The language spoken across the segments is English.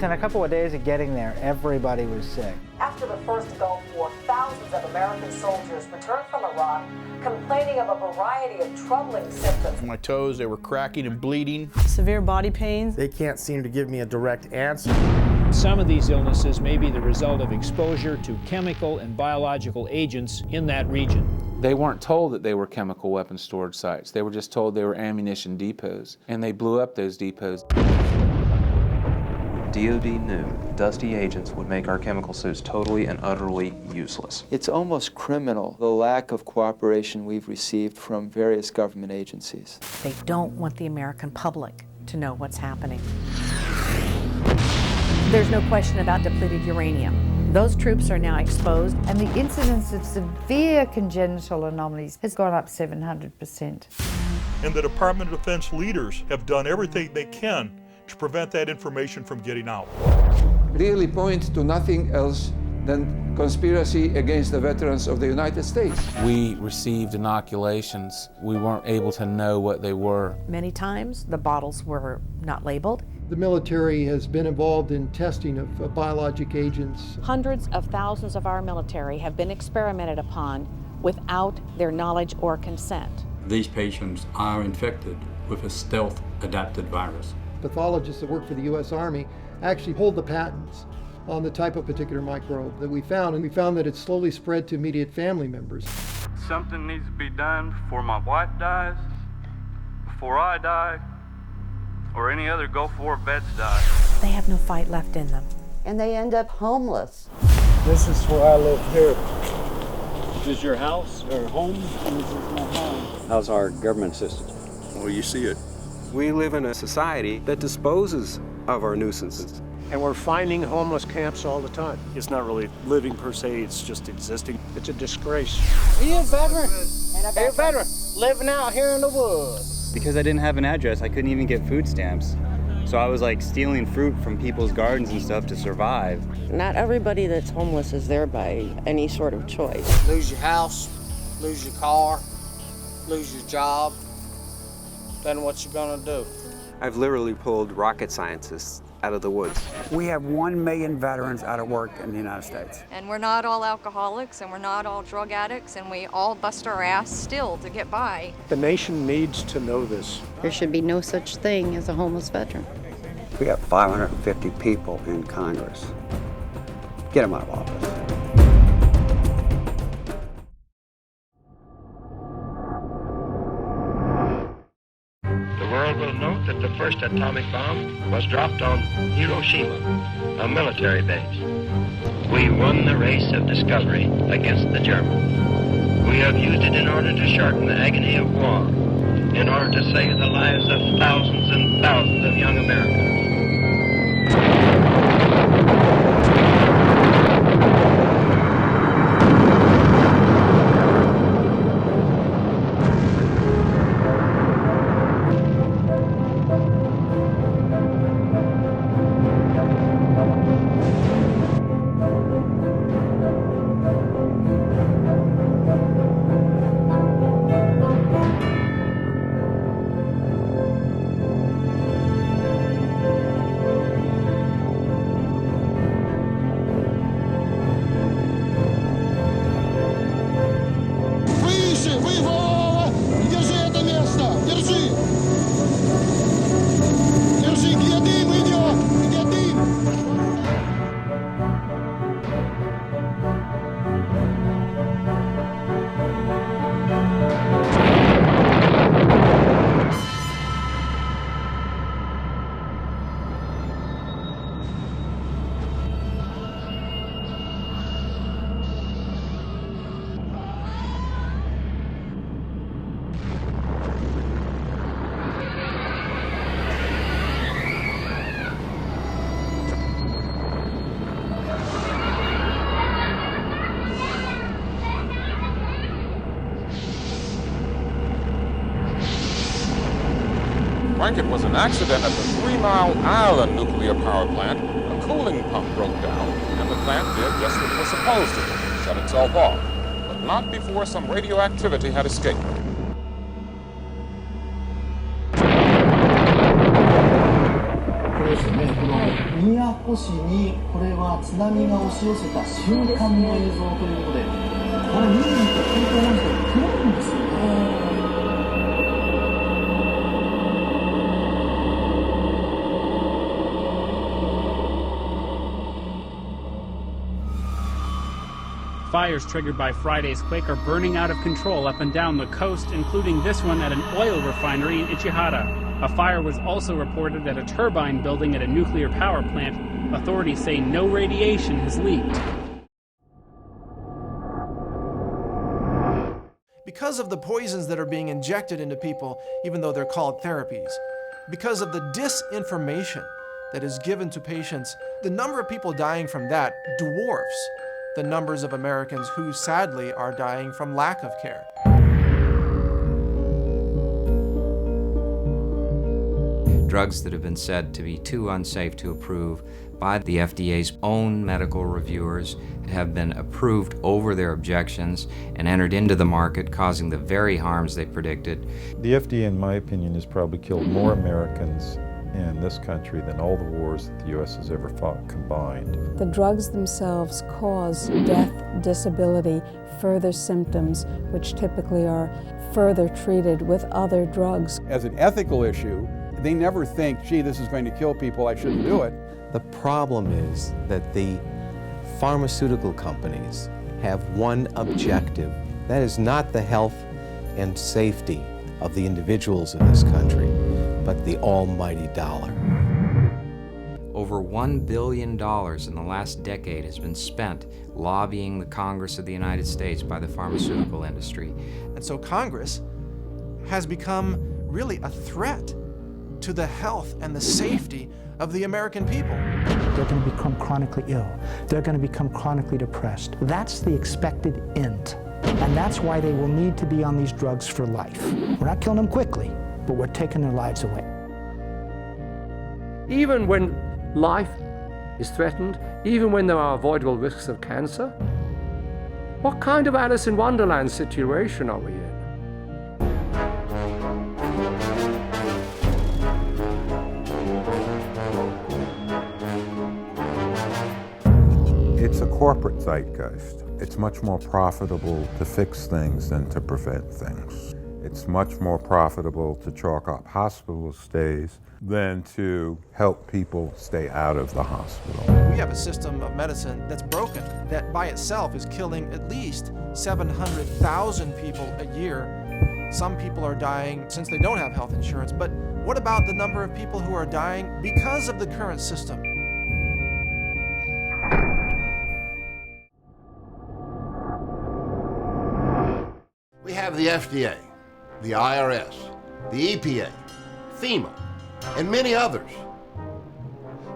within a couple of days of getting there, everybody was sick. After the first Gulf War, thousands of American soldiers returned from Iraq complaining of a variety of troubling symptoms. My toes, they were cracking and bleeding. Severe body pains. They can't seem to give me a direct answer. Some of these illnesses may be the result of exposure to chemical and biological agents in that region. They weren't told that they were chemical weapon storage sites. They were just told they were ammunition depots, and they blew up those depots. DoD knew dusty agents would make our chemical suits totally and utterly useless. It's almost criminal, the lack of cooperation we've received from various government agencies. They don't want the American public to know what's happening. There's no question about depleted uranium. Those troops are now exposed. And the incidence of severe congenital anomalies has gone up 700%. And the Department of Defense leaders have done everything they can to prevent that information from getting out. Really point to nothing else than conspiracy against the veterans of the United States. We received inoculations. We weren't able to know what they were. Many times the bottles were not labeled. The military has been involved in testing of biologic agents. Hundreds of thousands of our military have been experimented upon without their knowledge or consent. These patients are infected with a stealth-adapted virus. Pathologists that work for the U.S. Army actually hold the patents on the type of particular microbe that we found, and we found that it slowly spread to immediate family members. Something needs to be done before my wife dies, before I die, or any other Gulf War vets die. They have no fight left in them. And they end up homeless. This is where I live here. Is this your house or home? This is my home. How's our government system? Well, you see it. We live in a society that disposes of our nuisances. And we're finding homeless camps all the time. It's not really living per se, it's just existing. It's a disgrace. Are you a veteran? Hey, a veteran, living out here in the woods. Because I didn't have an address, I couldn't even get food stamps. So I was like stealing fruit from people's gardens and stuff to survive. Not everybody that's homeless is there by any sort of choice. Lose your house, lose your car, lose your job. Then what you gonna do? I've literally pulled rocket scientists out of the woods. We have 1 million veterans out of work in the United States. And we're not all alcoholics, and we're not all drug addicts, and we all bust our ass still to get by. The nation needs to know this. There should be no such thing as a homeless veteran. We have 550 people in Congress. Get them out of office. The world will note that the first atomic bomb was dropped on Hiroshima, a military base. We won the race of discovery against the Germans. We have used it in order to shorten the agony of war, in order to save the lives of thousands and thousands of young Americans. It was an accident at the 3 Mile Island nuclear power plant. A cooling pump broke down, and the plant did just what it was supposed to, shut itself off, but not before some radioactivity had escaped. 宮古市にこれは津波が押し寄せた瞬間の映像ということで、これ見ると本当なんですけど黒いんですよね。Fires triggered by Friday's quake are burning out of control up and down the coast, including this one at an oil refinery in Ichihara. A fire was also reported at a turbine building at a nuclear power plant. Authorities say no radiation has leaked. Because of the poisons that are being injected into people, even though they're called therapies, because of the disinformation that is given to patients, the number of people dying from that dwarfs the numbers of Americans who sadly are dying from lack of care. Drugs that have been said to be too unsafe to approve by the FDA's own medical reviewers have been approved over their objections and entered into the market, causing the very harms they predicted. The FDA, in my opinion, has probably killed more Americans in this country than all the wars that the U.S. has ever fought combined. The drugs themselves cause death, disability, further symptoms, which typically are further treated with other drugs. As an ethical issue, they never think, gee, this is going to kill people, I shouldn't do it. The problem is that the pharmaceutical companies have one objective. That is not the health and safety of the individuals in this country, but the almighty dollar. Over $1 billion in the last decade has been spent lobbying the Congress of the United States by the pharmaceutical industry. And so Congress has become really a threat to the health and the safety of the American people. They're going to become chronically ill. They're going to become chronically depressed. That's the expected end. And that's why they will need to be on these drugs for life. We're not killing them quickly, but we're taking their lives away. Even when life is threatened, even when there are avoidable risks of cancer, what kind of Alice in Wonderland situation are we in? It's a corporate zeitgeist. It's much more profitable to fix things than to prevent things. It's much more profitable to chalk up hospital stays than to help people stay out of the hospital. We have a system of medicine that's broken, that by itself is killing at least 700,000 people a year. Some people are dying since they don't have health insurance, but what about the number of people who are dying because of the current system? We have the FDA, the IRS, the EPA, FEMA, and many others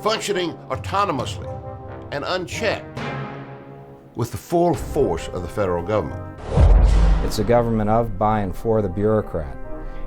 functioning autonomously and unchecked with the full force of the federal government. It's a government of, by, and for the bureaucrat.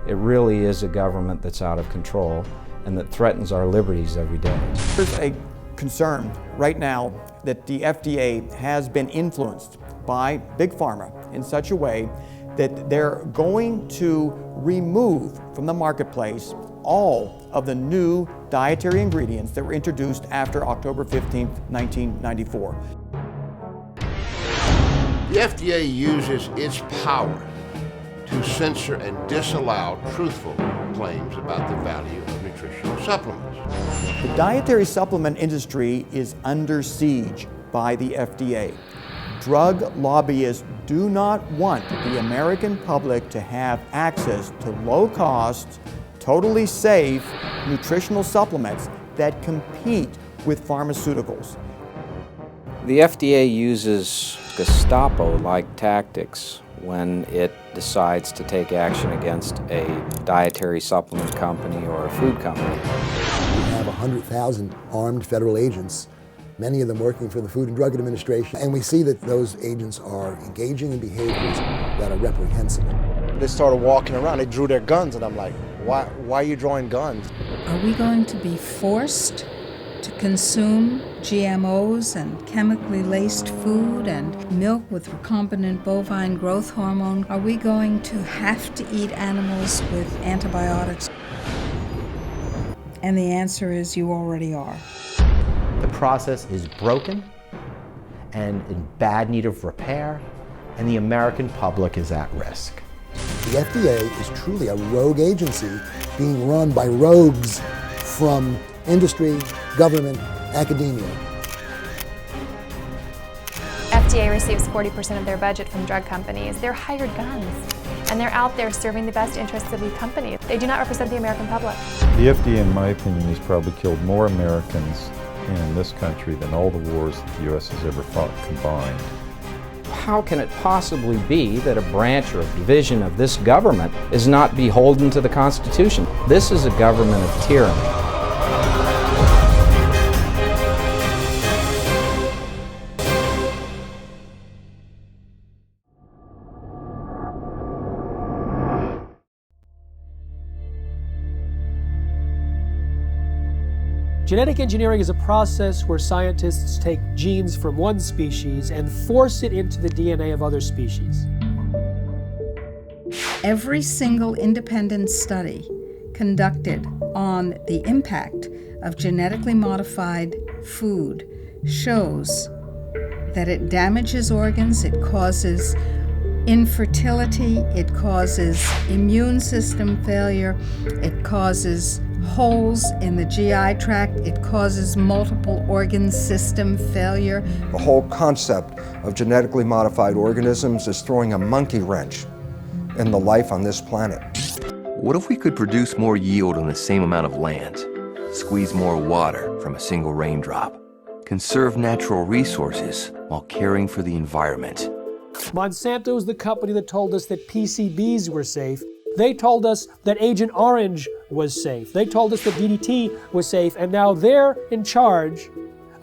It really is a government that's out of control and that threatens our liberties every day. There's a concern right now that the FDA has been influenced by Big Pharma in such a way that they're going to remove from the marketplace all of the new dietary ingredients that were introduced after October 15, 1994. The FDA uses its power to censor and disallow truthful claims about the value of nutritional supplements. The dietary supplement industry is under siege by the FDA. Drug lobbyists do not want the American public to have access to low-cost, totally safe nutritional supplements that compete with pharmaceuticals. The FDA uses Gestapo-like tactics when it decides to take action against a dietary supplement company or a food company. We have 100,000 armed federal agents, many of them working for the Food and Drug Administration, and we see that those agents are engaging in behaviors that are reprehensible. They started walking around, they drew their guns, and I'm like, why are you drawing guns? Are we going to be forced to consume GMOs and chemically laced food and milk with recombinant bovine growth hormone? Are we going to have to eat animals with antibiotics? And the answer is you already are. process is broken and in bad need of repair, and the American public is at risk. The FDA is truly a rogue agency being run by rogues from industry, government, academia. FDA receives 40% of their budget from drug companies. They're hired guns, and they're out there serving the best interests of the company. They do not represent the American public. The FDA, in my opinion, has probably killed more Americans in this country than all the wars that the U.S. has ever fought combined. How can it possibly be that a branch or a division of this government is not beholden to the Constitution? This is a government of tyranny. Genetic engineering is a process where scientists take genes from one species and force it into the DNA of other species. Every single independent study conducted on the impact of genetically modified food shows that it damages organs, it causes infertility, it causes immune system failure, it causes holes in the GI tract, it causes multiple organ system failure. The whole concept of genetically modified organisms is throwing a monkey wrench in the life on this planet. What if we could produce more yield on the same amount of land, squeeze more water from a single raindrop, conserve natural resources while caring for the environment? Monsanto is the company that told us that PCBs were safe. They told us that Agent Orange was safe. They told us that DDT was safe, and now they're in charge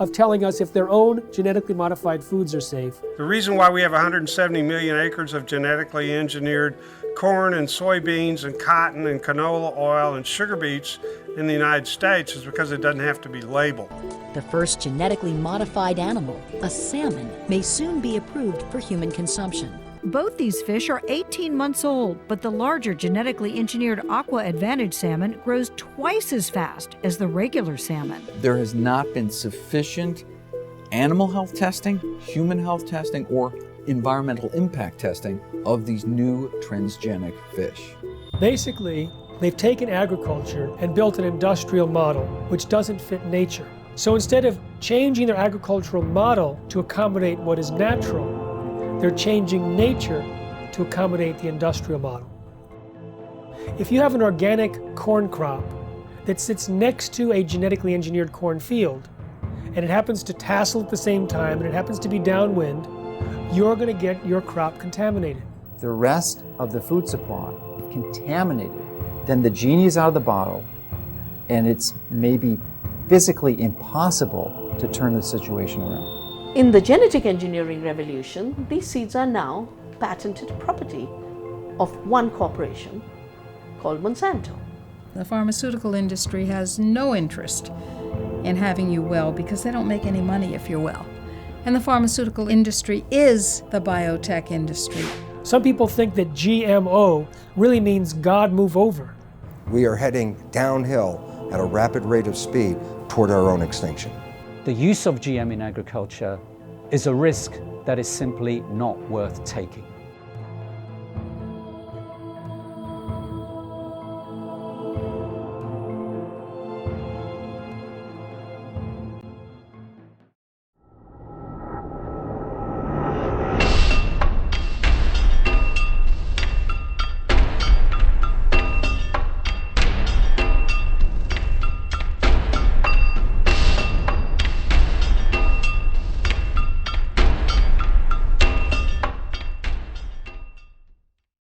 of telling us if their own genetically modified foods are safe. The reason why we have 170 million acres of genetically engineered corn and soybeans and cotton and canola oil and sugar beets in the United States is because it doesn't have to be labeled. The first genetically modified animal, a salmon, may soon be approved for human consumption. Both these fish are 18 months old, but the larger genetically engineered Aqua Advantage salmon grows twice as fast as the regular salmon. There has not been sufficient animal health testing, human health testing, or environmental impact testing of these new transgenic fish. Basically, they've taken agriculture and built an industrial model which doesn't fit nature. So instead of changing their agricultural model to accommodate what is natural, they're changing nature to accommodate the industrial model. If you have an organic corn crop that sits next to a genetically engineered corn field, and it happens to tassel at the same time, and it happens to be downwind, you're going to get your crop contaminated. The rest of the food supply contaminated, then the genie is out of the bottle, and it's maybe physically impossible to turn the situation around. In the genetic engineering revolution, these seeds are now patented property of one corporation called Monsanto. The pharmaceutical industry has no interest in having you well because they don't make any money if you're well. And the pharmaceutical industry is the biotech industry. Some people think that GMO really means God move over. We are heading downhill at a rapid rate of speed toward our own extinction. The use of GM in agriculture is a risk that is simply not worth taking.